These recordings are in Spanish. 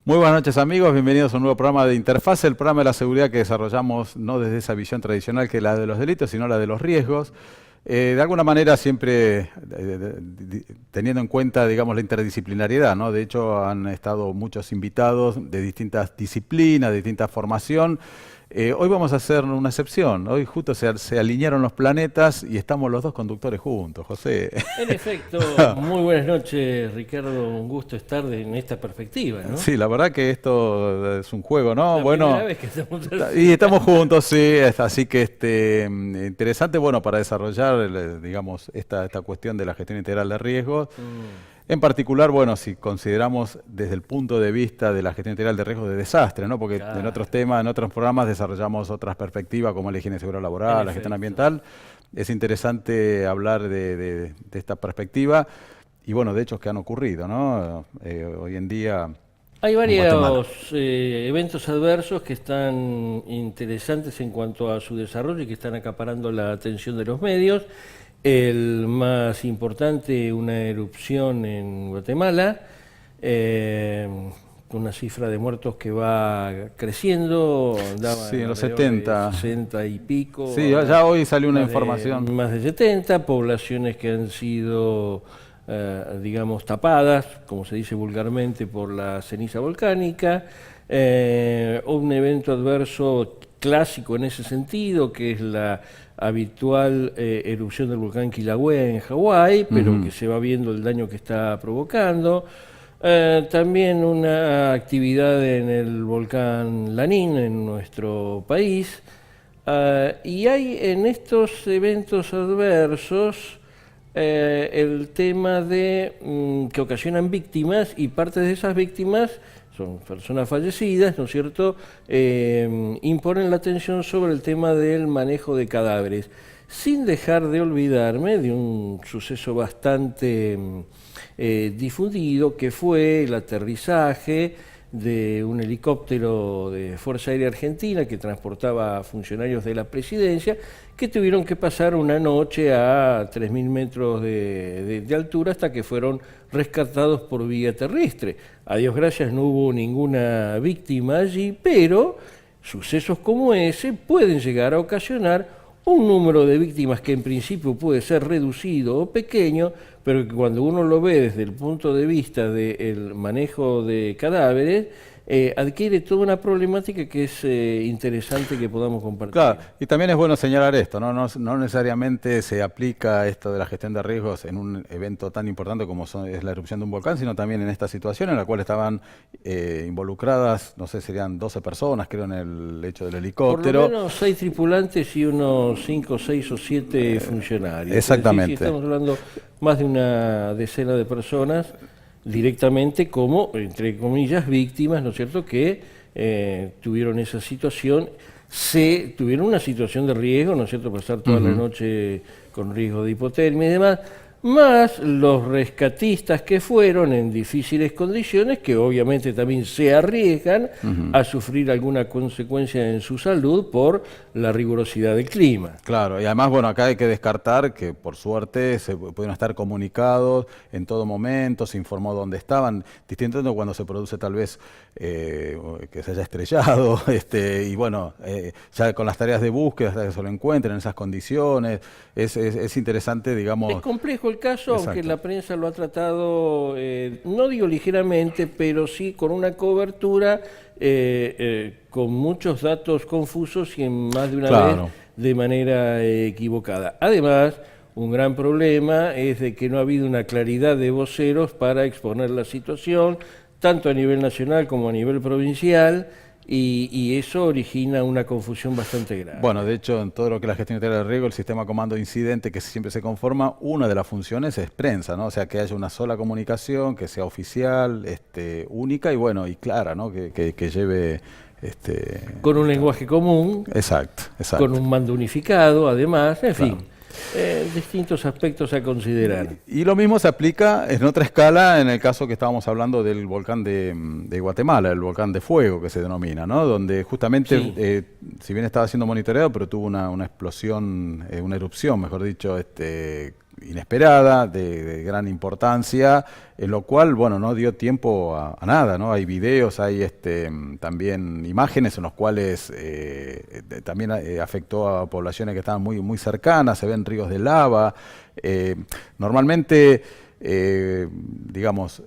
Muy buenas noches amigos, bienvenidos a un nuevo programa de Interfase, el programa de la seguridad que desarrollamos no desde esa visión tradicional que es la de los delitos, sino la de los riesgos. De alguna manera siempre teniendo en cuenta, digamos, la interdisciplinariedad, ¿no? De hecho, han estado muchos invitados de distintas disciplinas, de distinta formación. Hoy vamos a hacer una excepción. Hoy justo se alinearon los planetas y estamos los dos conductores juntos, José. En efecto, muy buenas noches, Ricardo. Un gusto estar en esta perspectiva, ¿no? Sí, la verdad que esto es un juego, ¿no? La Bueno, primera vez que estamos así. y estamos juntos, sí, así que interesante, bueno, para desarrollar, digamos, esta cuestión de la gestión integral de riesgos. En particular, bueno, si consideramos desde el punto de vista de la gestión integral de riesgos de desastre, ¿no? Porque en otros Claro, temas, en otros programas desarrollamos otras perspectivas como la higiene y seguridad en laboral, la gestión efecto. ambiental. Es interesante hablar de esta perspectiva y, bueno, de hechos que han ocurrido, ¿no? Hoy en día Hay en Guatemala. varios eventos adversos que están interesantes en cuanto a su desarrollo y que están acaparando la atención de los medios. El más importante, una erupción en Guatemala, eh, con una cifra de muertos que va creciendo, andaba Sí, en en los alrededor de 70. 60 y pico, Sí, ya ahora ya hoy salió una información. más de 70, poblaciones que han sido, digamos, tapadas, como se dice vulgarmente, por la ceniza volcánica. Un evento adverso clásico en ese sentido, que es la habitual erupción del volcán Kilauea en Hawái, pero Ujú. que se va viendo el daño que está provocando. También una actividad en el volcán Lanín en nuestro país. Y hay en estos eventos adversos el tema de que ocasionan víctimas y parte de esas víctimas son personas fallecidas, ¿no es cierto? Imponen la atención sobre el tema del manejo de cadáveres, sin dejar de olvidarme de un suceso bastante difundido que fue el aterrizaje de un helicóptero de Fuerza Aérea Argentina que transportaba a funcionarios de la presidencia que tuvieron que pasar una noche a 3.000 metros de altura hasta que fueron rescatados por vía terrestre. A Dios gracias no hubo ninguna víctima allí, pero sucesos como ese pueden llegar a ocasionar un número de víctimas que en principio puede ser reducido o pequeño, pero que cuando uno lo ve desde el punto de vista del manejo de cadáveres, adquiere toda una problemática que es interesante que podamos Claro, compartir. y también es bueno señalar esto, ¿no? No necesariamente se aplica esto de la gestión de riesgos en un evento tan importante como es la erupción de un volcán, sino también en esta situación en la cual estaban involucradas, no sé, serían 12 personas, creo, en el hecho del Por lo helicóptero. menos 6 tripulantes y unos 5, 6 o 7 funcionarios. Es decir, si Exactamente. estamos hablando más de una decena de personas directamente como, entre comillas, víctimas, ¿no es cierto?, que tuvieron esa situación, tuvieron una situación de riesgo, ¿no es cierto?, pasar toda la Ujú. noche con riesgo de hipotermia y demás, más los rescatistas que fueron en difíciles condiciones, que obviamente también se arriesgan Ujú. a sufrir alguna consecuencia en su salud por la rigurosidad del clima. Claro, y además, bueno, acá hay que descartar que por suerte se pudieron estar comunicados en todo momento, se informó dónde estaban, distinto de cuando se produce tal vez que se haya estrellado, y bueno, ya con las tareas de búsqueda hasta que se lo encuentren en esas condiciones, es interesante, Es digamos, complejo el caso, aunque exacto. la prensa lo ha tratado, no digo ligeramente, pero sí con una cobertura, con muchos datos confusos y en más de una vez Claro. de manera equivocada. Además, un gran problema es de que no ha habido una claridad de voceros para exponer la situación, tanto a nivel nacional como a nivel provincial, y eso origina una confusión bastante Bueno, de grande. hecho, en todo lo que es la gestión integral de riesgo, el sistema comando de incidente que siempre se conforma, una de las funciones es prensa, ¿no? O sea, que haya una sola comunicación, que sea oficial, única y bueno, y clara, ¿no? Que lleve Con un lenguaje común, exacto, con exacto. un mando unificado, además, en Claro. fin, distintos aspectos a considerar. Y lo mismo se aplica en otra escala en el caso que estábamos hablando del volcán de Guatemala, el volcán de fuego que se denomina, ¿no? Donde justamente, Sí, si bien estaba siendo monitoreado, pero tuvo una explosión, una erupción, mejor dicho, inesperada, de gran importancia, en lo cual, bueno, no dio tiempo a nada, ¿no? Hay videos, hay también imágenes en los cuales también afectó a poblaciones que estaban muy cercanas, se ven ríos de lava. Normalmente, digamos,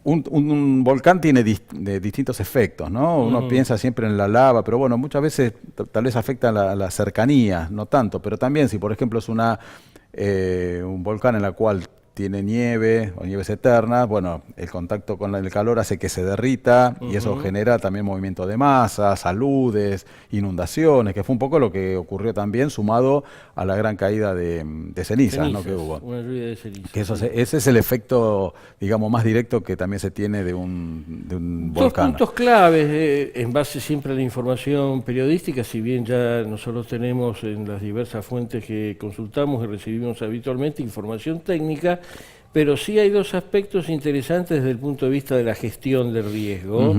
un volcán tiene distintos efectos, ¿no? Uno piensa siempre en la lava, pero bueno, muchas veces tal vez afecta a la cercanía, no tanto, pero también si por ejemplo es un volcán en la cual tiene nieve o nieves eternas, bueno, el contacto con el calor hace que se derrita y eso genera también movimiento de masas, aludes, inundaciones, que fue un poco lo que ocurrió también sumado a la gran caída de cenizas, ¿no? Que hubo. Una lluvia de cenizas. Que eso, ese es el efecto, digamos, más directo que también se tiene de un volcán. Dos puntos claves, en base siempre a la información periodística, si bien ya nosotros tenemos en las diversas fuentes que consultamos y recibimos habitualmente información técnica, pero sí hay dos aspectos interesantes desde el punto de vista de la gestión del riesgo.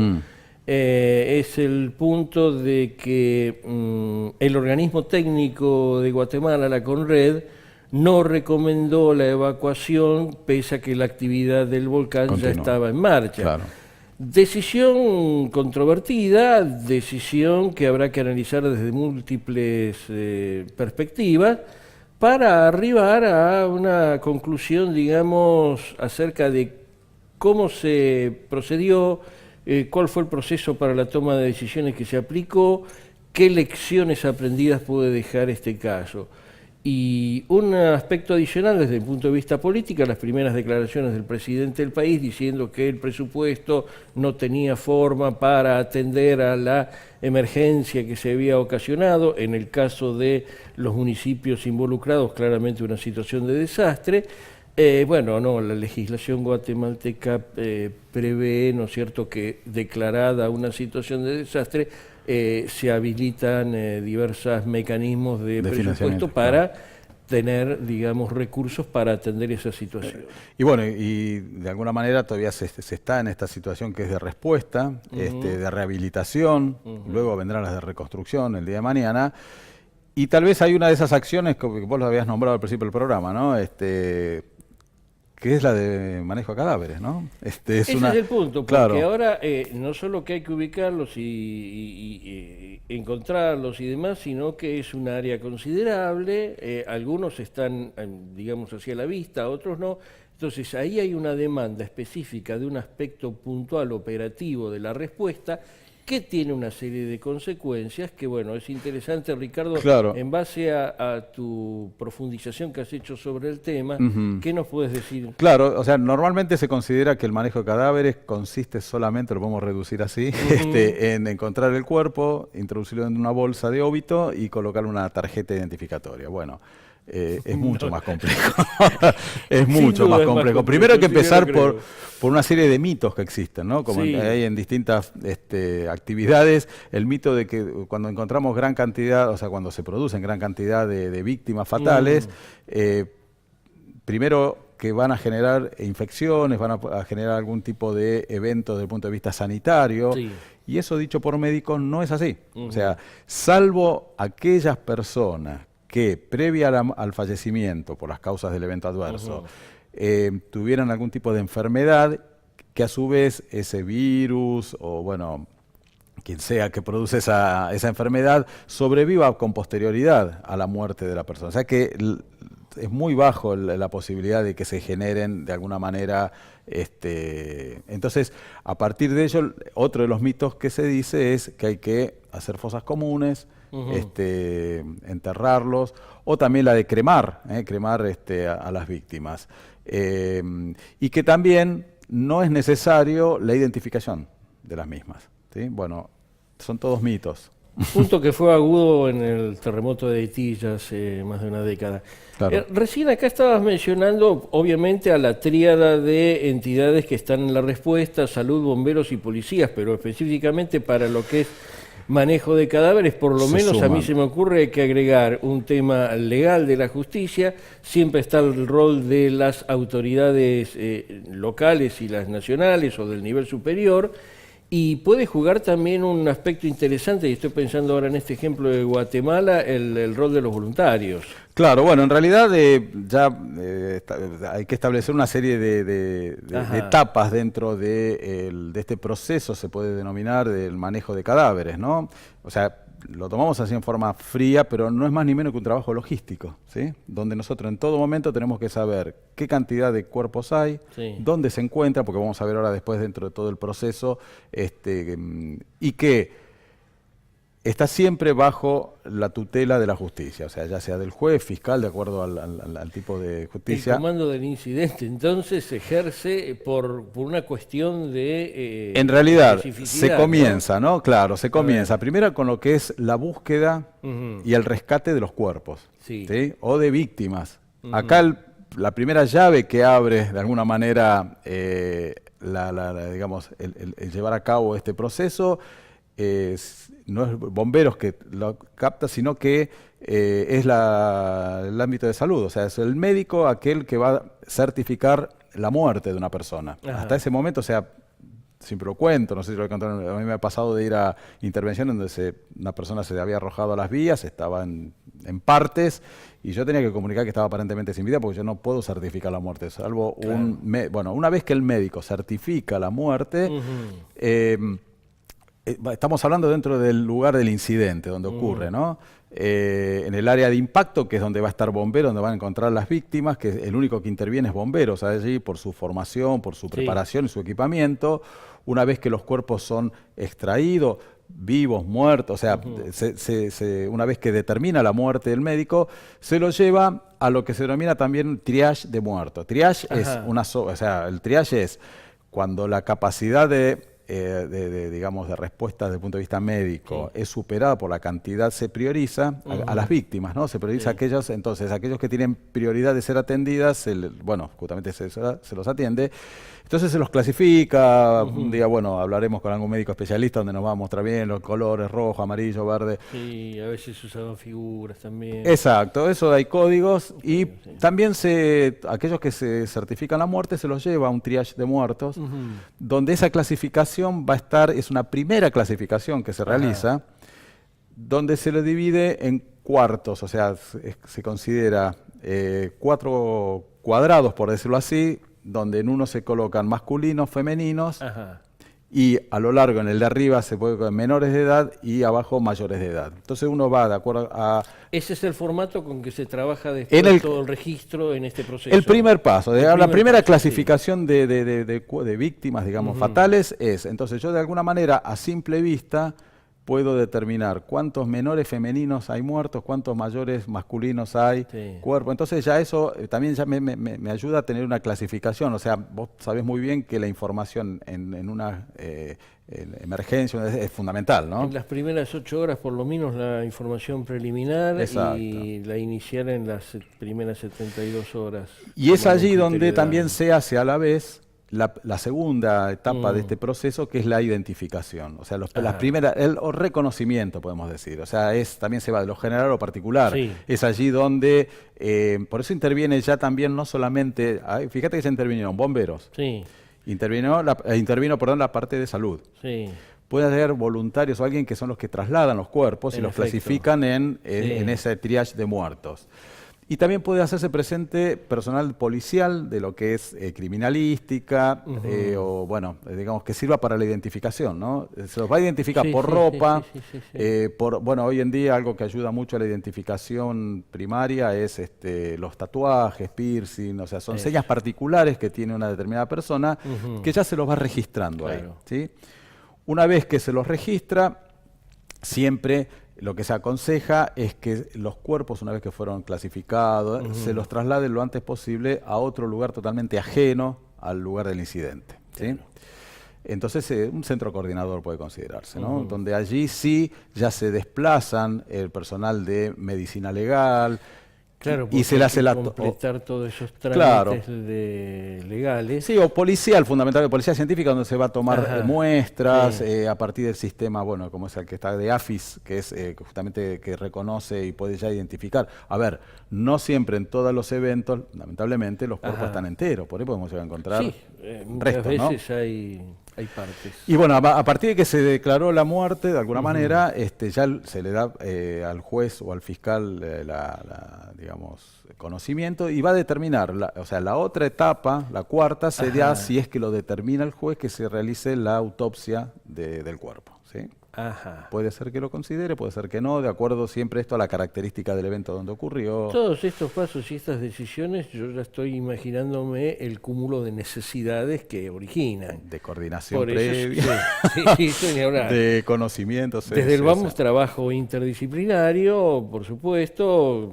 Es el punto de que el organismo técnico de Guatemala, la CONRED, no recomendó la evacuación pese a que la actividad del volcán ya estaba en marcha. Claro. Decisión controvertida, decisión que habrá que analizar desde múltiples perspectivas para arribar a una conclusión, digamos, acerca de cómo se procedió, cuál fue el proceso para la toma de decisiones que se aplicó, qué lecciones aprendidas puede dejar este caso. Y un aspecto adicional desde el punto de vista político, las primeras declaraciones del presidente del país diciendo que el presupuesto no tenía forma para atender a la emergencia que se había ocasionado, en el caso de los municipios involucrados, claramente una situación de desastre. Bueno, no, la legislación guatemalteca prevé, ¿no es cierto?, que declarada una situación de desastre, se habilitan diversos mecanismos de presupuesto para tener, digamos, recursos para atender esa situación. Y bueno, y de alguna manera todavía se está en esta situación que es de respuesta, de rehabilitación, luego vendrán las de reconstrucción el día de mañana, y tal vez hay una de esas acciones que vos lo habías nombrado al principio del programa, ¿no? Que es la de manejo de cadáveres, ¿no? Ese es el punto, porque ahora no solo que hay que ubicarlos y encontrarlos y demás, sino que es un área considerable, algunos están, digamos, hacia la vista, otros no. Entonces ahí hay una demanda específica de un aspecto puntual operativo de la respuesta que tiene una serie de consecuencias que, bueno, es interesante, Ricardo, claro, en base a tu profundización que has hecho sobre el tema, ¿qué nos puedes decir? Claro, o sea, normalmente se considera que el manejo de cadáveres consiste solamente, lo podemos reducir así, en encontrar el cuerpo, introducirlo en una bolsa de óbito y colocar una tarjeta identificatoria. Bueno, es mucho más complejo. Es mucho más complejo. Primero hay que empezar por una serie de mitos que existen, ¿no? Como hay en distintas actividades, el mito de que cuando encontramos gran cantidad, o sea, cuando se producen gran cantidad de víctimas fatales, primero que van a generar infecciones, van a generar algún tipo de evento desde el punto de vista sanitario, y eso dicho por médicos no es así. O sea, salvo aquellas personas que previa al fallecimiento por las causas del evento adverso tuvieran algún tipo de enfermedad, que a su vez ese virus o bueno, quien sea que produce esa enfermedad sobreviva con posterioridad a la muerte de la persona. O sea que es muy bajo la posibilidad de que se generen de alguna manera. Entonces, a partir de ello, otro de los mitos que se dice es que hay que hacer fosas comunes, enterrarlos, o también la de cremar a las víctimas. Y que también no es necesario la identificación de las mismas, ¿sí? Bueno, son todos mitos. Punto que fue agudo en el terremoto de Haití ya hace más de una década. Claro. Recién acá estabas mencionando, obviamente, a la tríada de entidades que están en la respuesta, salud, bomberos y policías, pero específicamente para lo que es manejo de cadáveres, por lo menos a mí se me ocurre que agregar un tema legal de la justicia. Siempre está el rol de las autoridades locales y las nacionales o del nivel superior, Y puede jugar también un aspecto interesante, y estoy pensando ahora en este ejemplo de Guatemala, el rol de los voluntarios. Claro, bueno, en realidad hay que establecer una serie de etapas dentro de este proceso, se puede denominar, del manejo de cadáveres, ¿no? O sea, lo tomamos así en forma fría, pero no es más ni menos que un trabajo logístico, ¿sí? Donde nosotros en todo momento tenemos que saber qué cantidad de cuerpos hay, Sí. dónde se encuentra, porque vamos a ver ahora después dentro de todo el proceso, y que está siempre bajo la tutela de la justicia, o sea, ya sea del juez, fiscal, de acuerdo al tipo de El justicia. comando del incidente, entonces, se ejerce por una cuestión de En realidad, especificidad, se comienza, ¿no? Claro, se comienza. ver. Primero con lo que es la búsqueda Ujú. y el rescate de los cuerpos, Sí. ¿sí? O de víctimas. Acá la primera llave que abre, de alguna manera, digamos, el llevar a cabo este proceso no es bomberos que lo capta, sino que es el ámbito de salud. O sea, es el médico aquel que va a certificar la muerte de una persona. Ajá. Hasta ese momento, o sea, siempre lo cuento, no sé si lo he contado, a mí me ha pasado de ir a intervenciones donde una persona se había arrojado a las vías, estaba en partes, y yo tenía que comunicar que estaba aparentemente sin vida porque yo no puedo certificar la muerte, salvo bueno, una vez que el médico certifica la muerte, estamos hablando dentro del lugar del incidente, donde ocurre, ¿no? En el área de impacto, que es donde va a estar bombero, donde van a encontrar las víctimas, que el único que interviene es bomberos allí por su formación, por su preparación y su equipamiento. Una vez que los cuerpos son extraídos, vivos, muertos, o sea, una vez que determina la muerte del médico, se lo lleva a lo que se denomina también triage de muertos. Triage es o sea, el triage es cuando la capacidad digamos, de respuesta desde el punto de vista médico es superada por la cantidad, se prioriza a las víctimas, ¿no? Se prioriza a aquellos, entonces, aquellos que tienen prioridad de ser atendidas, bueno, justamente se los atiende. Entonces se los clasifica, un día, bueno, hablaremos con algún médico especialista donde nos va a mostrar bien los colores, rojo, amarillo, verde. Sí, a veces se usaban figuras también. Exacto, eso hay códigos y también aquellos que se certifican la muerte se los lleva a un triage de muertos, donde esa clasificación va a estar, es una primera clasificación que se realiza, donde se lo divide en cuartos, o sea, se considera 4 cuadrados, por decirlo así, donde en uno se colocan masculinos, femeninos, y a lo largo, en el de arriba, se puede con menores de edad y abajo mayores de edad. Entonces uno va de acuerdo a... Ese es el formato con que se trabaja después todo el registro en este proceso. El primer paso, la primera paso, clasificación de víctimas, digamos, fatales es, entonces yo de alguna manera, a simple vista, puedo determinar cuántos menores femeninos hay muertos, cuántos mayores masculinos hay cuerpos. Entonces ya eso también ya me ayuda a tener una clasificación. O sea, vos sabés muy bien que la información en una emergencia es fundamental, ¿no? En las primeras 8 horas, por lo menos, la información preliminar. Exacto. Y la inicial en las primeras 72 horas. Y es allí donde también se hace a la vez la segunda etapa de este proceso, que es la identificación. O sea, las primeras, el reconocimiento, podemos decir. O sea, también se va de lo general a lo particular. Es allí donde, por eso interviene ya también no solamente, fíjate que ya intervinieron bomberos. Intervino la parte de salud. Puede haber voluntarios o alguien que son los que trasladan los cuerpos y los clasifican en ese triage de muertos. Y también puede hacerse presente personal policial de lo que es criminalística, o bueno, digamos que sirva para la identificación, ¿no? Se los va a identificar por ropa, bueno, hoy en día algo que ayuda mucho a la identificación primaria es los tatuajes, piercing, o sea, son señas particulares que tiene una determinada persona que ya se los va registrando ahí, ¿sí? Una vez que se los registra, siempre lo que se aconseja es que los cuerpos, una vez que fueron clasificados, se los trasladen lo antes posible a otro lugar totalmente ajeno al lugar del incidente, ¿sí? Entonces, un centro coordinador puede considerarse, ¿no? Donde allí sí ya se desplazan el personal de medicina legal. Claro, y se le hace completar todos esos trámites legales. Sí, o policial, fundamentalmente, policía científica, donde se va a tomar muestras a partir del sistema, bueno, como es el que está de AFIS, que es justamente que reconoce y puede ya identificar. A ver, no siempre en todos los eventos, lamentablemente, los cuerpos están enteros, por ahí podemos llegar a encontrar muchas restos, veces ¿no? hay Hay partes. Y bueno, a partir de que se declaró la muerte, de alguna manera, ya se le da al juez o al fiscal digamos, conocimiento y va a determinar, o sea, la otra etapa, la cuarta, sería, Ajá. si es que lo determina el juez, que se realice la autopsia del cuerpo, ¿sí? Ajá. Puede ser que lo considere, puede ser que no, de acuerdo siempre esto a la característica del evento donde ocurrió. Todos estos pasos y estas decisiones, yo ya estoy imaginándome el cúmulo de necesidades que originan. De coordinación Por eso, previa, sí, eso ni hablar. de conocimientos. Desde el vamos trabajo interdisciplinario, por supuesto,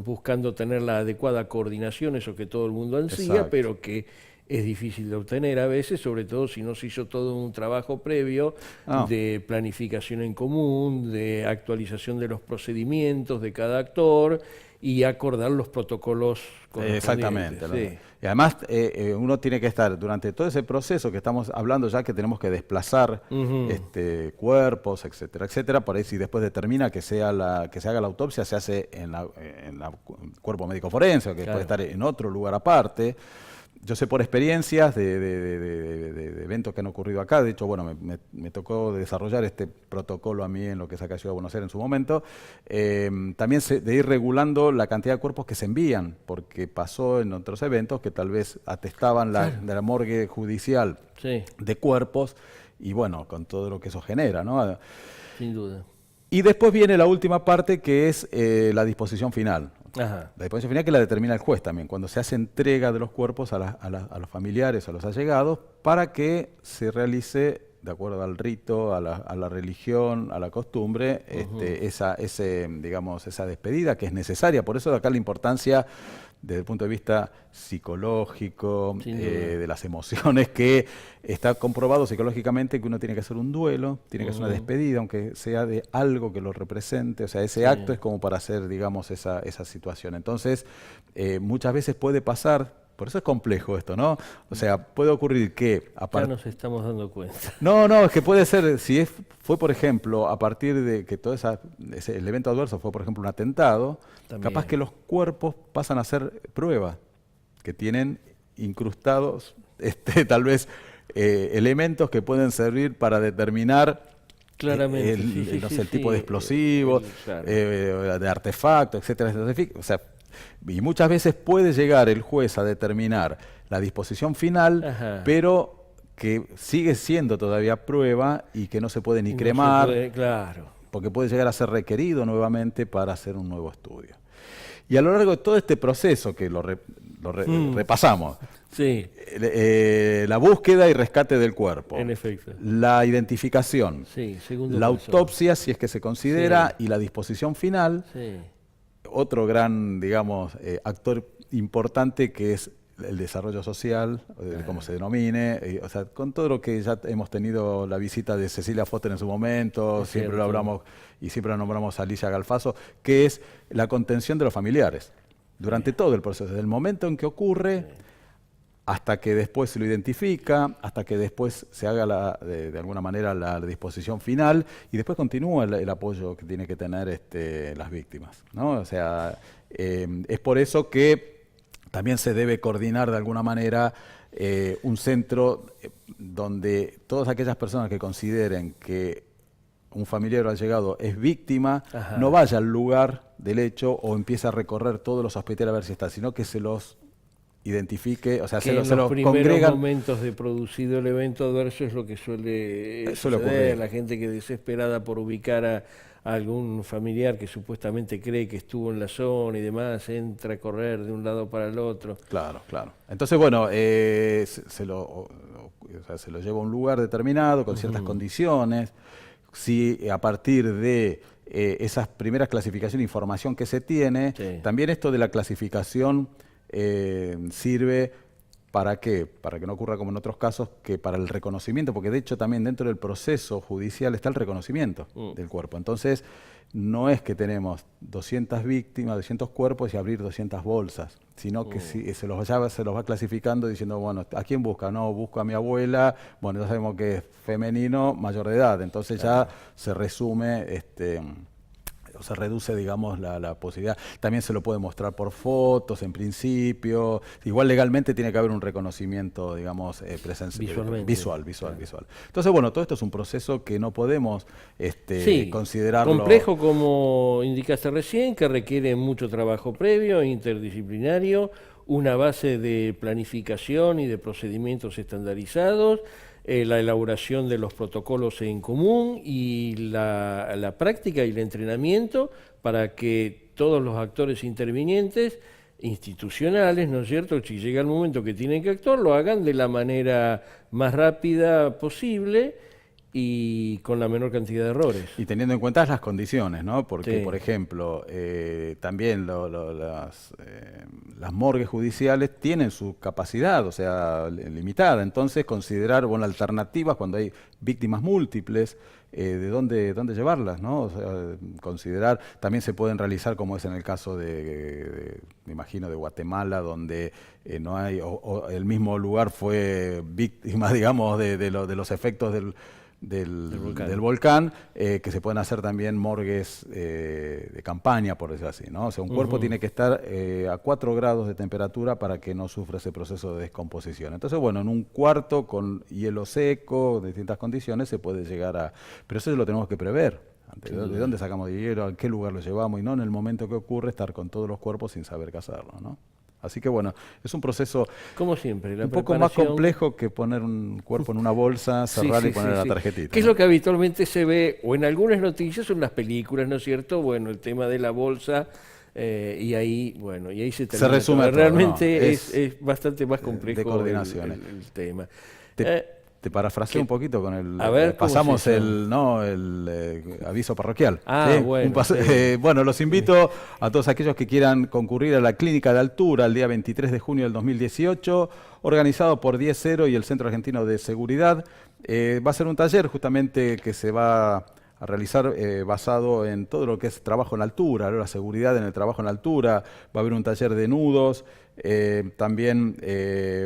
buscando tener la adecuada coordinación, eso que todo el mundo ansía, Exacto. pero que es difícil de obtener a veces, sobre todo si no se hizo todo un trabajo previo Ah. de planificación en común, de actualización de los procedimientos de cada actor y acordar los protocolos correspondientes. Exactamente. Sí. Y además uno tiene que estar durante todo ese proceso que estamos hablando ya, que tenemos que desplazar cuerpos, etcétera, etcétera. Por ahí si después determina que se haga la autopsia, se hace en la cuerpo médico forense, o que Claro. puede estar en otro lugar aparte. Yo sé por experiencias de eventos que han ocurrido acá. De hecho, bueno, me tocó desarrollar este protocolo a mí en lo que es acá Ciudad de Buenos Aires en su momento. También de ir regulando la cantidad de cuerpos que se envían, porque pasó en otros eventos que tal vez atestaban de la morgue judicial Sí, de cuerpos, y bueno, con todo lo que eso genera, ¿no? sin duda. Y después viene la última parte, que es la disposición final. Ajá. La disposición final, que la determina el juez también, cuando se hace entrega de los cuerpos a los familiares, a los allegados, para que se realice, de acuerdo al rito, a la religión, a la costumbre, esa despedida que es necesaria. Por eso de acá la importancia, desde el punto de vista psicológico, Sin duda. de las emociones, que está comprobado psicológicamente que uno tiene que hacer un duelo, tiene que hacer una despedida, aunque sea de algo que lo represente. O sea, ese acto es como para hacer, digamos, esa situación. Entonces, muchas veces puede pasar, por eso es complejo esto, ¿no? O sea, puede ocurrir que Ya nos estamos dando cuenta. No, es que puede ser, fue por ejemplo, a partir de que todo el evento adverso fue, por ejemplo, un atentado, También. capaz que los cuerpos pasan a ser pruebas, que tienen incrustados tal vez elementos que pueden servir para determinar Claramente. el tipo de explosivo, Claro. de artefacto, etcétera. O sea, y muchas veces puede llegar el juez a determinar la disposición final, Ajá. pero que sigue siendo todavía prueba y que no se puede ni Y no cremar, se puede, claro. porque puede llegar a ser requerido nuevamente para hacer un nuevo estudio. Y a lo largo de todo este proceso, que repasamos, Sí, la búsqueda y rescate del cuerpo, en efecto. la identificación, Sí, segundo la paso. autopsia, si es que se considera, y la disposición final, Sí. otro gran, digamos, actor importante, que es el desarrollo social, como se denomine, o sea, con todo lo que ya hemos tenido la visita de Cecilia Foster en su momento, Es siempre cierto. lo hablamos y siempre la nombramos a Alicia Galfaso, que es la contención de los familiares durante todo el proceso, desde el momento en que ocurre hasta que después se lo identifica, hasta que después se haga de alguna manera la disposición final, y después continúa el apoyo que tiene que tener las víctimas, ¿no? O sea, es por eso que también se debe coordinar de alguna manera un centro donde todas aquellas personas que consideren que un familiar o allegado es víctima, Ajá. no vaya al lugar del hecho o empiece a recorrer todos los hospitales a ver si está, sino que se los identifique, o sea, Que se en los los primeros congregan. momentos de producido el evento adverso es lo que suele Suele suceder. ocurrir. La gente que desesperada por ubicar a algún familiar que supuestamente cree que estuvo en la zona y demás, entra a correr de un lado para el otro. Claro. Entonces, bueno, se lo lleva a un lugar determinado con ciertas condiciones. Si a partir de esas primeras clasificaciones de información que se tiene, Sí. también esto de la clasificación sirve ¿para qué? Para que no ocurra como en otros casos, que para el reconocimiento, porque de hecho también dentro del proceso judicial está el reconocimiento del cuerpo. Entonces, no es que tenemos 200 víctimas, 200 cuerpos y abrir 200 bolsas, sino que se los va clasificando diciendo, bueno, ¿a quién busca? No, busco a mi abuela, bueno, ya sabemos que es femenino, mayor de edad, entonces ya se resume o se reduce, digamos, la posibilidad. También se lo puede mostrar por fotos, en principio. Igual legalmente tiene que haber un reconocimiento, digamos, visual. Entonces, bueno, todo esto es un proceso que no podemos considerarlo... complejo, como indicaste recién, que requiere mucho trabajo previo, interdisciplinario, una base de planificación y de procedimientos estandarizados, la elaboración de los protocolos en común y la práctica y el entrenamiento para que todos los actores intervinientes institucionales, ¿no es cierto?, si llega el momento que tienen que actuar, lo hagan de la manera más rápida posible y con la menor cantidad de errores. Y teniendo en cuenta las condiciones, ¿no? Porque, por ejemplo, también las morgues judiciales tienen su capacidad, o sea, limitada. Entonces, considerar, bueno, alternativas cuando hay víctimas múltiples, de dónde llevarlas, ¿no? O sea, considerar, también se pueden realizar, como es en el caso me imagino, de Guatemala, donde no hay, o el mismo lugar fue víctima, digamos, de los efectos del volcán, que se pueden hacer también morgues de campaña, por decirlo así, ¿no? O sea, un cuerpo tiene que estar a 4 grados de temperatura para que no sufra ese proceso de descomposición. Entonces, bueno, en un cuarto con hielo seco, de distintas condiciones, se puede llegar a... Pero eso lo tenemos que prever. ¿De dónde sacamos el hielo? ¿A qué lugar lo llevamos? Y no en el momento que ocurre estar con todos los cuerpos sin saber qué hacerlo, ¿no? Así que bueno, es un proceso, como siempre, un poco más complejo que poner un cuerpo en una bolsa, cerrar y poner la tarjetita. ¿Qué es lo que habitualmente se ve o en algunas noticias o en las películas, ¿no es cierto? Bueno, el tema de la bolsa, y ahí se termina. Se resume todo, realmente ¿no? Es bastante más complejo de coordinaciones. el tema. Te parafraseo un poquito con el... A ver, pasamos el aviso parroquial. Ah, ¿sí? Bueno. Bueno, los invito a todos aquellos que quieran concurrir a la Clínica de Altura el día 23 de junio del 2018, organizado por 10-0 y el Centro Argentino de Seguridad. Va a ser un taller justamente que se va a realizar basado en todo lo que es trabajo en altura, ¿no? La seguridad en el trabajo en altura. Va a haber un taller de nudos, también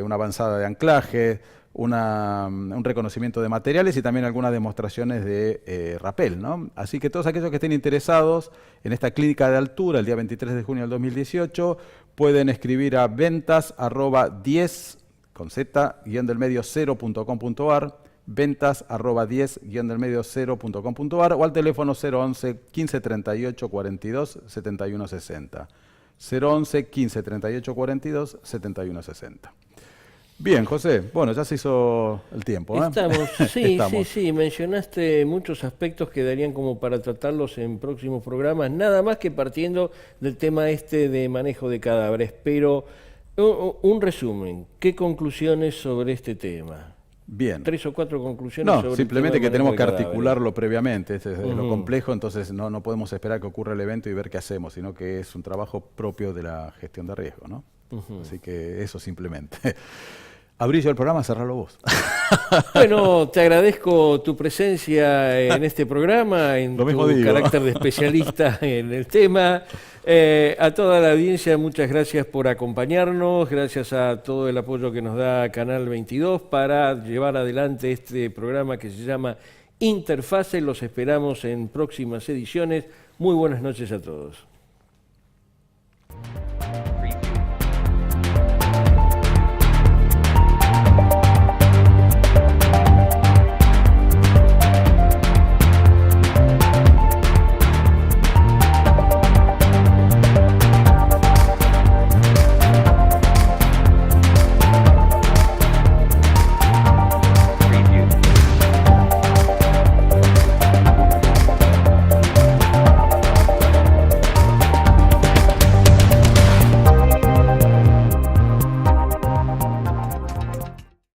una avanzada de anclaje, un reconocimiento de materiales y también algunas demostraciones de rappel, ¿no? Así que todos aquellos que estén interesados en esta clínica de altura el día 23 de junio del 2018 pueden escribir a ventas@10 con z-del-medio 0.com.ar, ventas@10-del-medio 0.com.ar o al teléfono 011 15 38 42 71 60. 011 15 38 42 71 60. Bien, José, bueno, ya se hizo el tiempo, ¿eh? Estamos, sí, mencionaste muchos aspectos que darían como para tratarlos en próximos programas, nada más que partiendo del tema de manejo de cadáveres, pero un resumen, ¿qué conclusiones sobre este tema? Bien. 3 o 4 conclusiones sobre simplemente el tema que tenemos que cadáveres. Articularlo previamente, es lo complejo, entonces no podemos esperar que ocurra el evento y ver qué hacemos, sino que es un trabajo propio de la gestión de riesgo, ¿no? Así que eso simplemente. Abrí yo el programa, cerralo vos. Bueno, te agradezco tu presencia en este programa, en tu carácter de especialista en el tema. A toda la audiencia, muchas gracias por acompañarnos, gracias a todo el apoyo que nos da Canal 22 para llevar adelante este programa que se llama Interfase. Los esperamos en próximas ediciones. Muy buenas noches a todos.